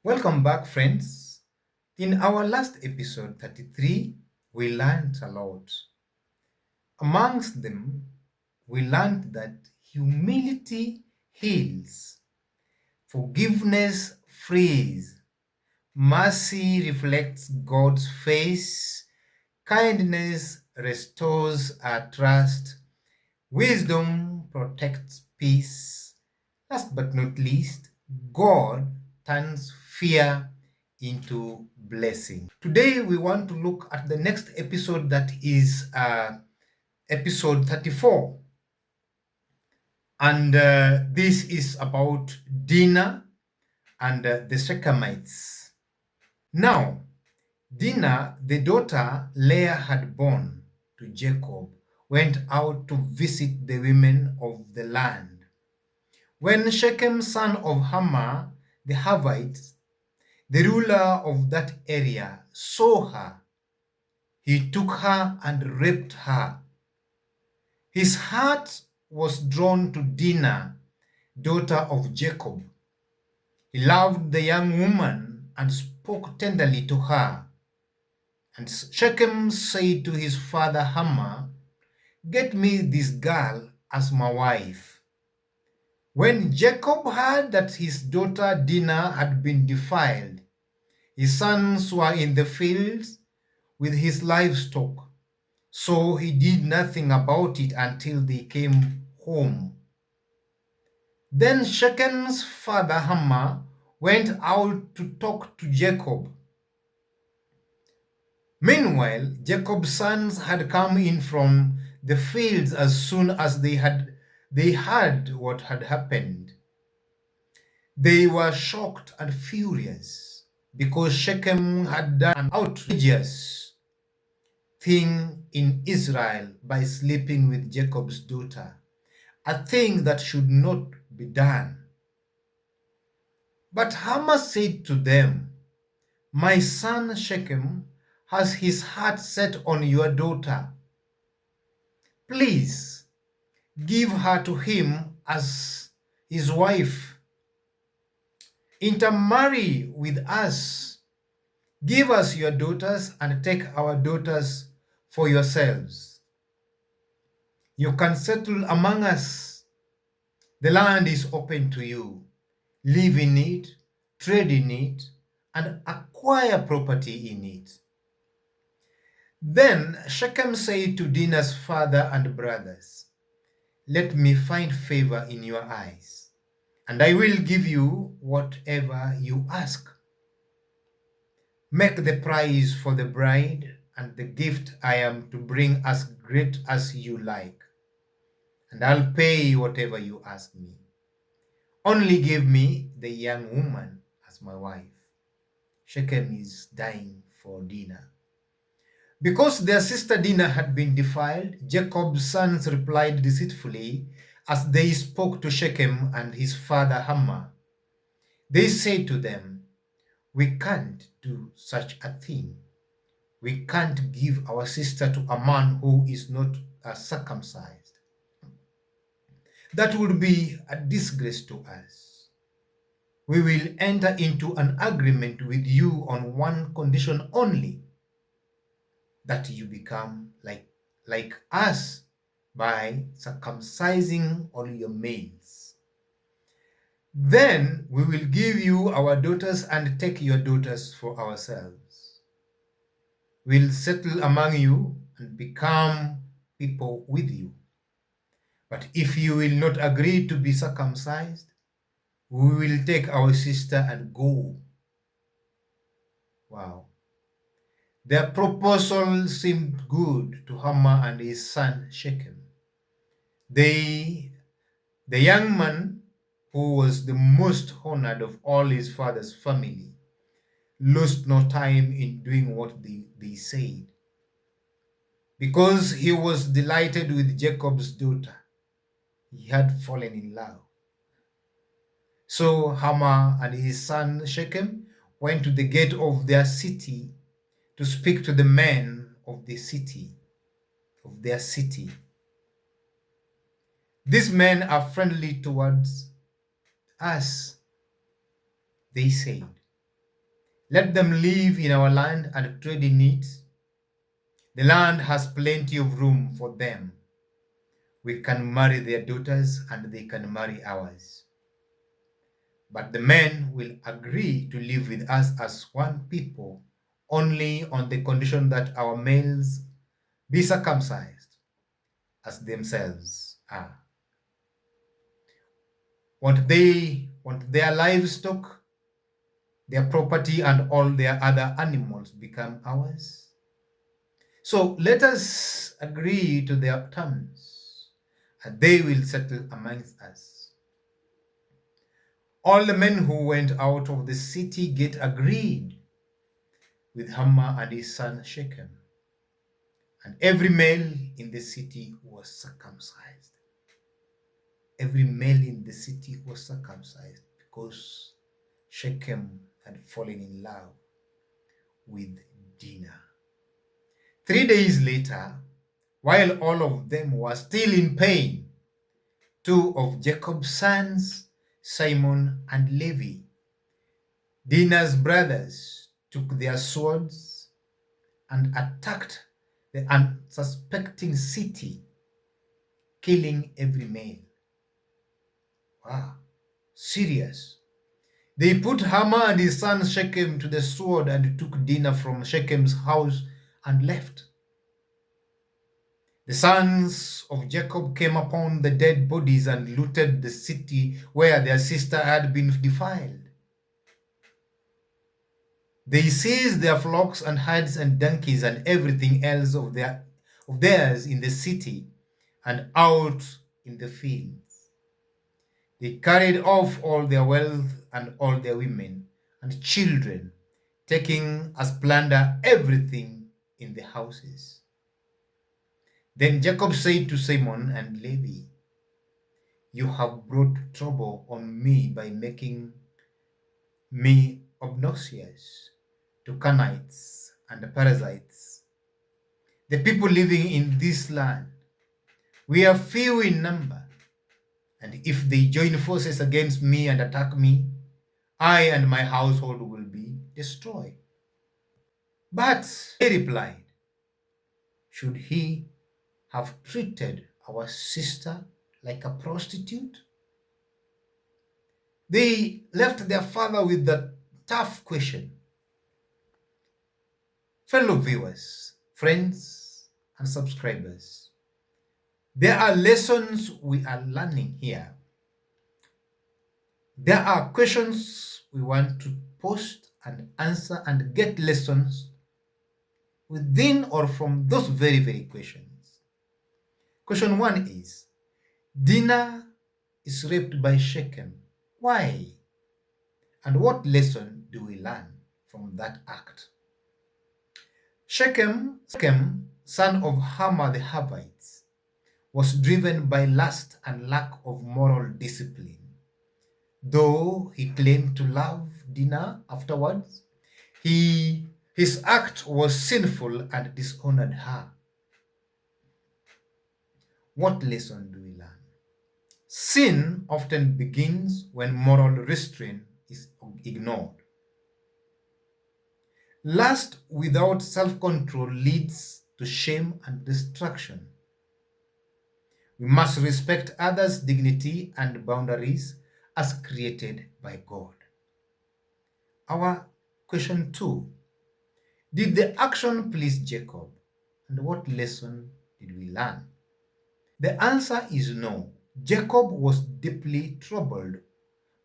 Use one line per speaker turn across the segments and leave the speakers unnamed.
Welcome back, friends. In our last episode 33, we learned a lot. Amongst them, we learned that humility heals, forgiveness frees, mercy reflects God's face, kindness restores our trust, wisdom protects peace. Last but not least, God turns fear into blessing. Today, we want to look at the next episode, that is episode 34. And this is about Dina and the Shechemites. Now, Dina, the daughter Leah had born to Jacob, went out to visit the women of the land. When Shechem, son of Hamor the Hivite, the ruler of that area, saw her, he took her and raped her. His heart was drawn to Dinah, daughter of Jacob. He loved the young woman and spoke tenderly to her. And Shechem said to his father Hamor, "Get me this girl as my wife." When Jacob heard that his daughter Dinah had been defiled, his sons were in the fields with his livestock, so he did nothing about it until they came home. Then Shechem's father Hamor went out to talk to Jacob. Meanwhile, Jacob's sons had come in from the fields as soon as they heard what had happened. They were shocked and furious because Shechem had done an outrageous thing in Israel by sleeping with Jacob's daughter, a thing that should not be done. But Hamor said to them, "My son Shechem has his heart set on your daughter. Please give her to him as his wife. Intermarry with us. Give us your daughters and take our daughters for yourselves. You can settle among us. The land is open to you. Live in it, trade in it, and acquire property in it." Then Shechem said to Dinah's father and brothers, "Let me find favor in your eyes, and I will give you whatever you ask. Make the price for the bride and the gift I am to bring as great as you like, and I'll pay whatever you ask me. Only give me the young woman as my wife." Shechem is dying for Dinah. Because their sister Dinah had been defiled, Jacob's sons replied deceitfully as they spoke to Shechem and his father Hamor. They said to them, "We can't do such a thing. We can't give our sister to a man who is not circumcised. That would be a disgrace to us. We will enter into an agreement with you on one condition only, that you become like us by circumcising all your males. Then we will give you our daughters and take your daughters for ourselves. We'll settle among you and become people with you. But if you will not agree to be circumcised, we will take our sister and go." Wow. Their proposal seemed good to Hamor and his son Shechem. The young man, who was the most honored of all his father's family, lost no time in doing what they said. Because he was delighted with Jacob's daughter, he had fallen in love. So Hamor and his son Shechem went to the gate of their city to speak to the men of their city. "These men are friendly towards us," they said. Let them live in our land and trade in it. The land has plenty of room for them. We can marry their daughters and they can marry ours. But the men will agree to live with us as one people only on the condition that our males be circumcised as themselves are. Want their livestock, their property, and all their other animals become ours? So let us agree to their terms, and they will settle amongst us. All the men who went out of the city gate agreed with Hamor and his son Shechem, and every male in the city was circumcised. Every male in the city was circumcised because Shechem had fallen in love with Dina. 3 days later, while all of them were still in pain, two of Jacob's sons, Simon and Levi, Dina's brothers, took their swords and attacked the unsuspecting city, killing every male. Wow, serious. They put Hamor and his son Shechem to the sword and took Dina from Shechem's house and left. The sons of Jacob came upon the dead bodies and looted the city where their sister had been defiled. They seized their flocks and herds and donkeys and everything else of theirs in the city and out in the fields. They carried off all their wealth and all their women and children, taking as plunder everything in the houses. Then Jacob said to Simon and Levi, "You have brought trouble on me by making me obnoxious to Canaanites and Perizzites, the people living in this land. We are few in number, and if they join forces against me and attack me, I and my household will be destroyed." But he replied, "Should he have treated our sister like a prostitute?" They left their father with that tough question. Fellow viewers, friends, and subscribers, there are lessons we are learning here. There are questions we want to post and answer and get lessons within or from those very, very questions. Question 1 is, Dina is raped by Shechem. Why? And what lesson do we learn from that act? Shechem, son of Hamor the Hivites, was driven by lust and lack of moral discipline. Though he claimed to love Dina afterwards, his act was sinful and dishonored her. What lesson do we learn? Sin often begins when moral restraint is ignored. Lust without self-control leads to shame and destruction. We must respect others' dignity and boundaries as created by God. Our question 2. Did the action please Jacob? And what lesson did we learn? The answer is no. Jacob was deeply troubled,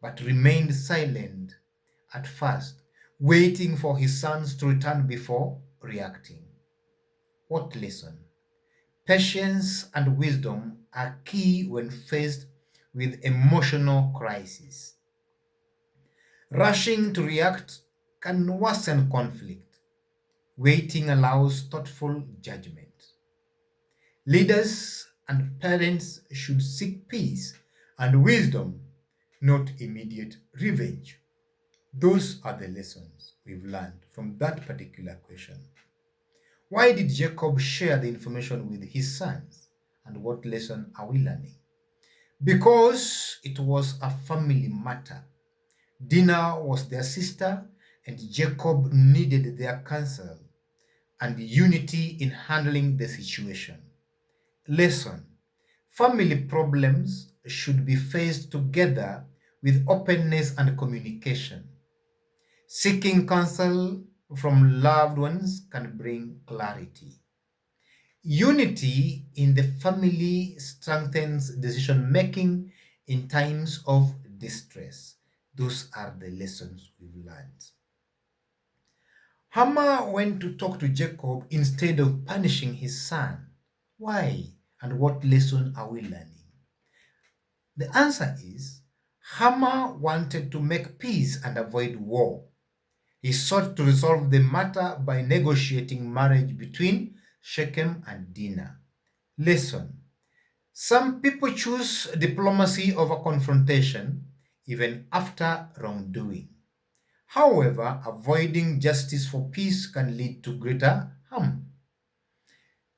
but remained silent at first, waiting for his sons to return before reacting. What lesson? Patience and wisdom are key when faced with emotional crisis. Rushing to react can worsen conflict. Waiting allows thoughtful judgment. Leaders and parents should seek peace and wisdom, not immediate revenge. Those are the lessons we've learned from that particular question. Why did Jacob share the information with his sons? And what lesson are we learning? Because it was a family matter. Dina was their sister, and Jacob needed their counsel and unity in handling the situation. Lesson: family problems should be faced together with openness and communication. Seeking counsel from loved ones can bring clarity. Unity in the family strengthens decision making in times of distress. Those are the lessons we've learned. Hammer went to talk to Jacob instead of punishing his son. Why? And what lesson are we learning? The answer is Hammer wanted to make peace and avoid war. He sought to resolve the matter by negotiating marriage between Shechem and Dina. Lesson: some people choose diplomacy over confrontation, even after wrongdoing. However, avoiding justice for peace can lead to greater harm.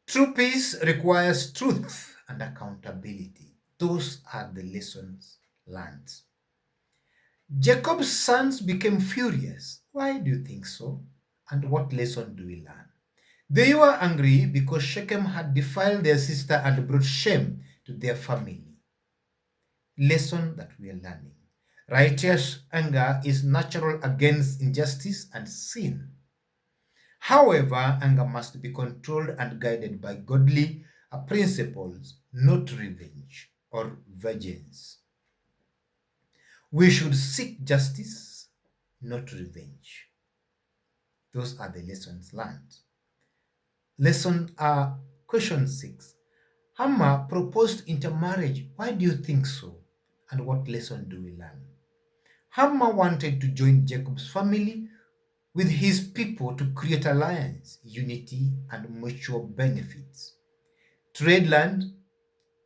True peace requires truth and accountability. Those are the lessons learned. Jacob's sons became furious. Why do you think so? And what lesson do we learn? They were angry because Shechem had defiled their sister and brought shame to their family. Lesson that we are learning: righteous anger is natural against injustice and sin. However, anger must be controlled and guided by godly principles, not revenge or vengeance. We should seek justice, not revenge. Those are the lessons learned. Question 6. Hammer proposed intermarriage. Why do you think so? And what lesson do we learn? Hammer wanted to join Jacob's family with his people to create alliance, unity, and mutual benefits. Trade land,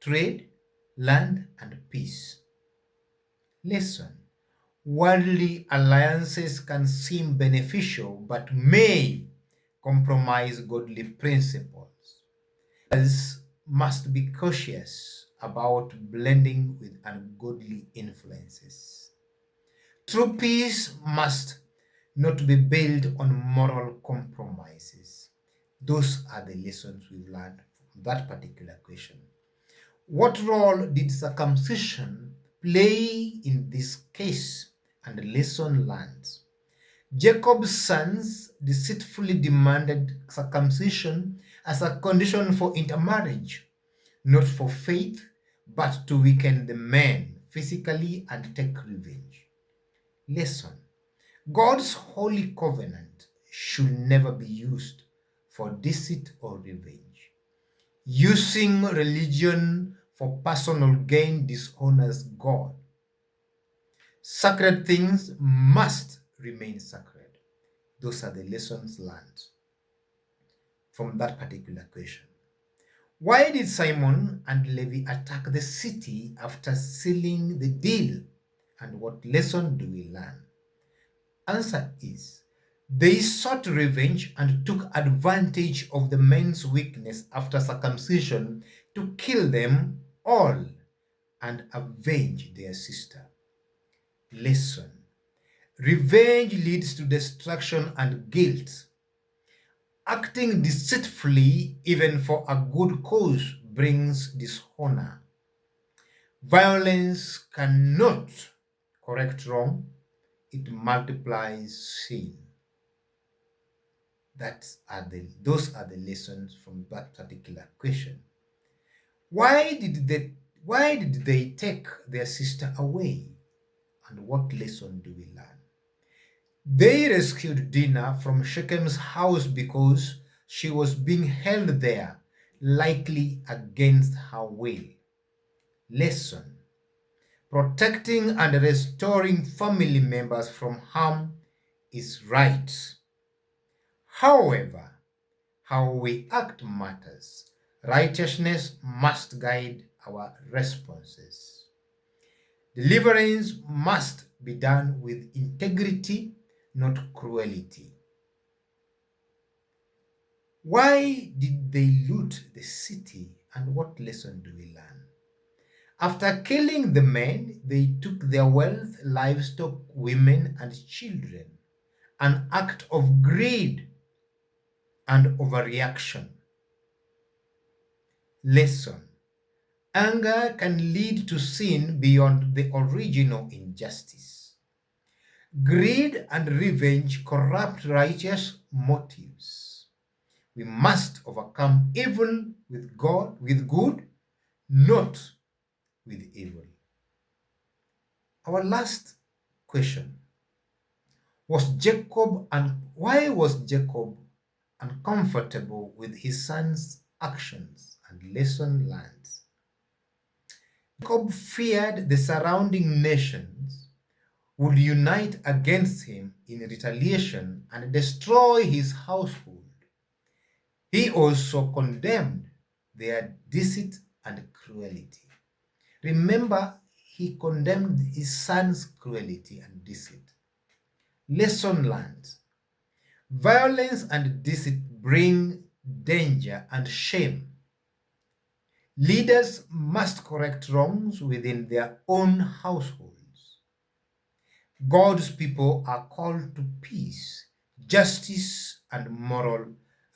trade, land, and peace. Lesson: worldly alliances can seem beneficial but may compromise godly principles. Us must be cautious about blending with ungodly influences. True peace must not be built on moral compromises. Those are the lessons we've learned from that particular question. What role did circumcision play in this case? And lesson learned: Jacob's sons deceitfully demanded circumcision as a condition for intermarriage, not for faith, but to weaken the men physically and take revenge. Lesson: God's holy covenant should never be used for deceit or revenge. Using religion for personal gain dishonors God. Sacred things must remain sacred. Those are the lessons learned from that particular question. Why did Simon and Levi attack the city after sealing the deal? And what lesson do we learn? Answer is they sought revenge and took advantage of the men's weakness after circumcision to kill them all and avenge their sister. Lesson: revenge leads to destruction and guilt. Acting deceitfully, even for a good cause, brings dishonor. Violence cannot correct wrong, it multiplies sin. Those are the lessons from that particular question. Why did they take their sister away? And what lesson do we learn? They rescued Dina from Shechem's house because she was being held there, likely against her will. Lesson: protecting and restoring family members from harm is right. However, how we act matters. Righteousness must guide our responses. Deliverance must be done with integrity, not cruelty. Why did they loot the city, and what lesson do we learn? After killing the men, they took their wealth, livestock, women, and children. an act of greed and overreaction. Lesson: anger can lead to sin beyond the original injustice. Greed and revenge corrupt righteous motives. We must overcome evil with good, not with evil. Our last question: why was Jacob uncomfortable with his son's actions, and lesson learned? Jacob feared the surrounding nations would unite against him in retaliation and destroy his household. He also condemned their deceit and cruelty. Remember, he condemned his son's cruelty and deceit. Lesson learned: violence and deceit bring danger and shame. Leaders must correct wrongs within their own households. God's people are called to peace, justice, and moral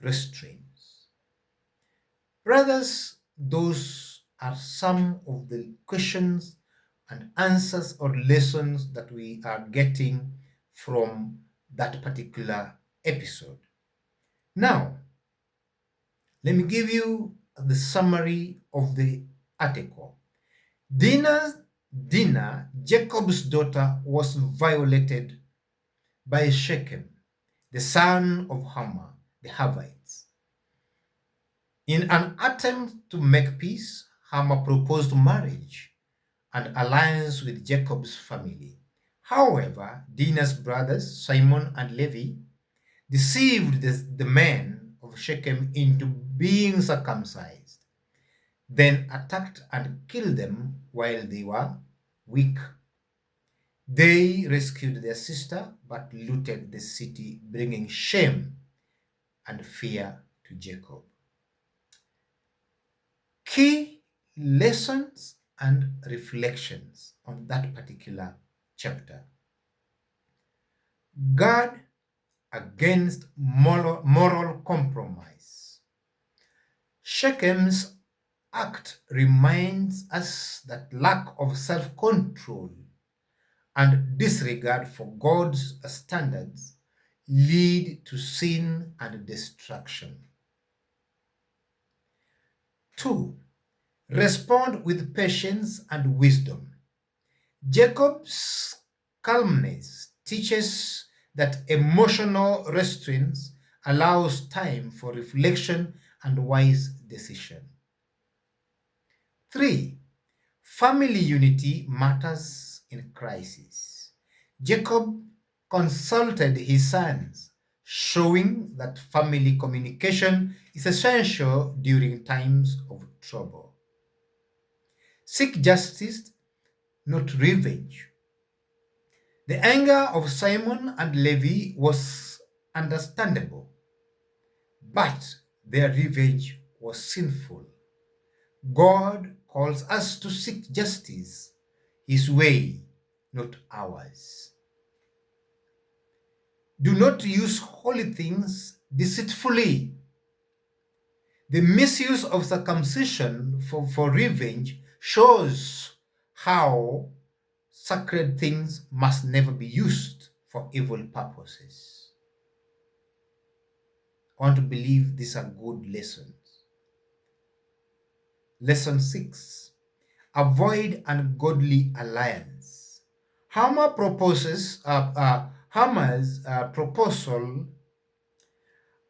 restraints. Brothers, those are some of the questions and answers or lessons that we are getting from that particular episode. Now, let me give you the summary of the article. Dina, Jacob's daughter, was violated by Shechem, the son of Hamor, the Hivites. In an attempt to make peace, Hamor proposed marriage and alliance with Jacob's family. However, Dina's brothers, Simon and Levi, deceived the men of Shechem into being circumcised, then attacked and killed them while they were weak. They rescued their sister but looted the city, bringing shame and fear to Jacob. Key lessons and reflections on that particular chapter. Guard against moral compromise. Shechem's act reminds us that lack of self-control and disregard for God's standards lead to sin and destruction. 2. Respond with patience and wisdom. Jacob's calmness teaches that emotional restraint allows time for reflection and wise decision. 3. Family unity matters in crisis. Jacob consulted his sons, showing that family communication is essential during times of trouble. Seek justice, not revenge. The anger of Simon and Levi was understandable, but their revenge was sinful. God calls us to seek justice, his way, not ours. Do not use holy things deceitfully. The misuse of circumcision for revenge shows how sacred things must never be used for evil purposes. I want to believe these are good lessons. Lesson 6. Avoid ungodly alliance. Hamor's proposal: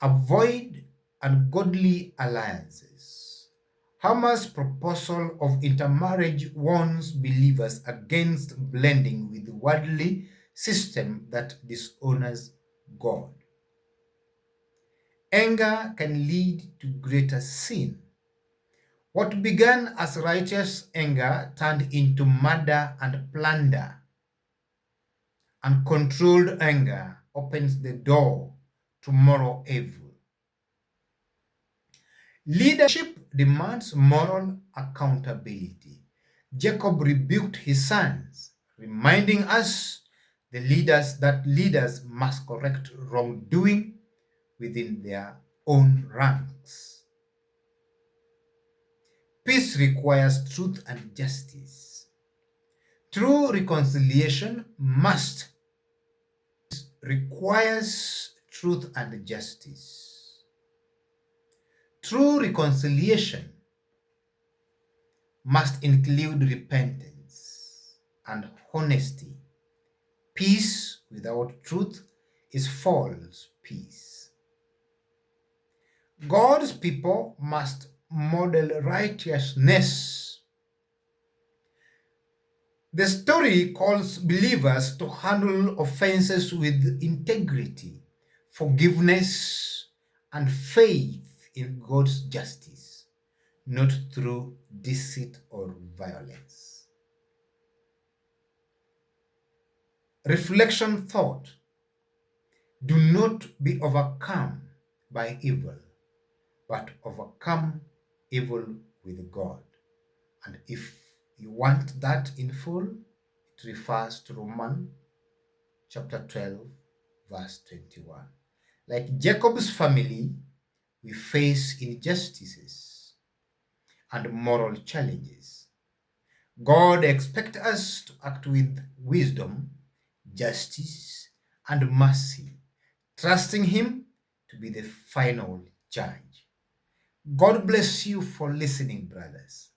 avoid ungodly alliances. Hamor's proposal of intermarriage warns believers against blending with the worldly system that dishonors God. Anger can lead to greater sin. What began as righteous anger turned into murder and plunder. Uncontrolled anger opens the door to moral evil. Leadership demands moral accountability. Jacob rebuked his sons, reminding us Leaders must correct wrongdoing within their own ranks. Peace requires truth and justice. True reconciliation must requires truth and justice. True reconciliation must include repentance and honesty. Peace without truth is false peace. God's people must model righteousness. The story calls believers to handle offenses with integrity, forgiveness, and faith in God's justice, not through deceit or violence. Reflection thought: do not be overcome by evil, but overcome evil with God. And if you want that in full, it refers to Romans chapter 12, verse 21. Like Jacob's family, we face injustices and moral challenges. God expects us to act with wisdom, justice, and mercy, trusting Him to be the final judge. God bless you for listening, brothers.